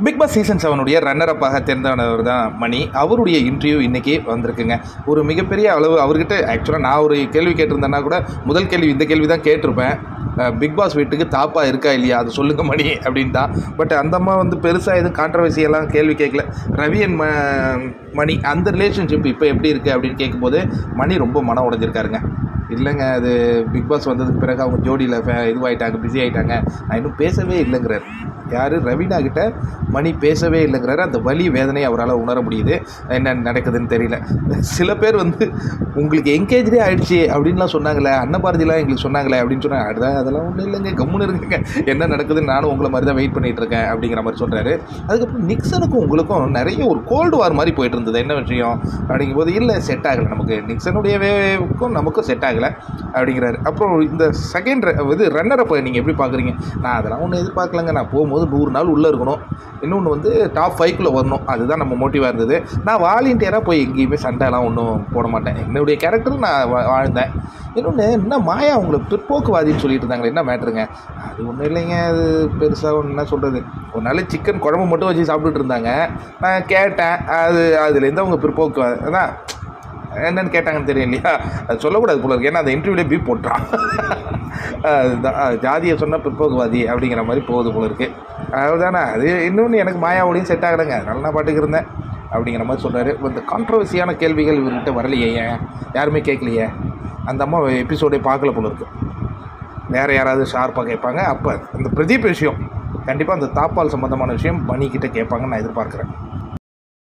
Big Boss season 7 runner அப்பாக தேர்ந்தவர் தான் மணி. அவருடைய interview இன்றைக்கி வந்திருக்குங்க. ஒரு மிகப்பெரிய அளவு அவர்கிட்ட ஆக்சுவலாக நான் ஒரு கேள்வி கேட்டிருந்தேன்னா கூட முதல் கேள்வி இந்த கேள்வி தான் கேட்டிருப்பேன். பிக் பாஸ் வீட்டுக்கு தாப்பா இருக்கா இல்லையா அது சொல்லுங்கள் மணி அப்படின்னு தான். பட் அந்த அம்மா பெருசாக எதுவும் கான்ட்ரவர்சியெல்லாம் கேள்வி கேட்கல. ரவி அண்ட் மணி அந்த ரிலேஷன்ஷிப் இப்போ எப்படி இருக்குது அப்படின்னு கேட்கும்போது மணி ரொம்ப மனம் உடைஞ்சிருக்காருங்க. இல்லைங்க, அது பிக் பாஸ் வந்ததுக்கு பிறகு அவங்க ஜோடியில் இதுவாகிட்டாங்க, பிஸி ஆகிட்டாங்க, நான் இன்னும் பேசவே இல்லைங்கிறார். யார்? ரவீனா கிட்ட மணி பேசவே இல்லைங்கிறாரு. அந்த வலி வேதனையை அவரால் உணர முடியுது. என்ன நடக்குதுன்னு தெரியல. சில பேர் உங்களுக்கு என்கேஜே ஆகிடுச்சி அப்படின்லாம் சொன்னாங்களே, அன்னபாரதிலாம் எங்களுக்கு சொன்னாங்களே அப்படின்னு சொன்னாங்க. அதெல்லாம் ஒன்றும் இல்லைங்க, கம்முன்னு இருக்குங்க, என்ன நடக்குதுன்னு நானும் உங்களை மாதிரி தான் வெயிட் பண்ணிகிட்டு இருக்கேன் அப்படிங்கிற மாதிரி சொல்கிறாரு. அதுக்கப்புறம் நிக்சனுக்கும் உங்களுக்கும் நிறைய ஒரு கோல்டு வார் மாதிரி போயிட்டு இருந்தது. என்ன விஷயம் அப்படிங்கும்போது, இல்லை செட் ஆகலை நமக்கு, நிக்சனுடைய வேவுக்கும் நமக்கும் செட் ஆகலை அப்படிங்கிறாரு. அப்புறம் இந்த செகண்ட் ரன்னர் அப்போ நீங்கள் எப்படி பார்க்குறீங்க? நான் அதெல்லாம் ஒன்றும் எதிர்பார்க்கலங்க, நான் போகும்போது 100 நாள் உள்ளே இருக்கணும், இன்னொன்று டாப் 5க்குள்ளே வரணும், அதுதான் நம்ம மோட்டிவாக இருந்தது. நான் வாலண்டியராக போய் எங்கேயுமே சண்டைலாம் ஒன்றும் போட மாட்டேன், என்னுடைய கேரக்டர் நான் வாழ்ந்தேன். இன்னொன்று என்ன மாயா உங்களை பிற்போக்குவாதின்னு சொல்லிட்டு இருந்தாங்களே, என்ன மேட்ருங்க? அது ஒன்றும் இல்லைங்க, அது பெருசாக ஒன்று என்ன சொல்கிறது, ஒரு நாள் சிக்கன் குழம்பு மட்டும் வச்சு சாப்பிட்டுட்டு இருந்தாங்க. நான் கேட்டேன், அதுலேருந்து அவங்க பிற்போக்குவாதி அதான் என்னென்னு கேட்டாங்கன்னு தெரியும் இல்லையா, அது சொல்லக்கூடாது போல இருக்கு, ஏன்னா அந்த இன்டர்வியூலே பீப் போட்டுறான். அதுதான் ஜாதியை சொன்னால் பிற்போக்குவாதி அப்படிங்கிற மாதிரி போகுது போல இருக்குது. அதுதானே அது. இன்னொன்று எனக்கு மாயாவோடையும் செட் ஆகலைங்க, அதனால நான் பாட்டுக்கு இருந்தேன் அப்படிங்கிற மாதிரி சொல்கிறாரு. இந்த கான்ட்ரவர்சியான கேள்விகள் இவர்கிட்ட வரலையே, ஏன் யாருமே கேட்கலையே? அந்த அம்மா எபிசோடே பார்க்கல போல இருக்குது. வேறு யாராவது ஷார்ப்பாக கேட்பாங்க. அப்போ அந்த பிரதீப் விஷயம் கண்டிப்பாக அந்த தாப்பால் சம்மந்தமான விஷயம் மணிக்கிட்ட கேட்பாங்கன்னு நான் எதிர்பார்க்குறேன்.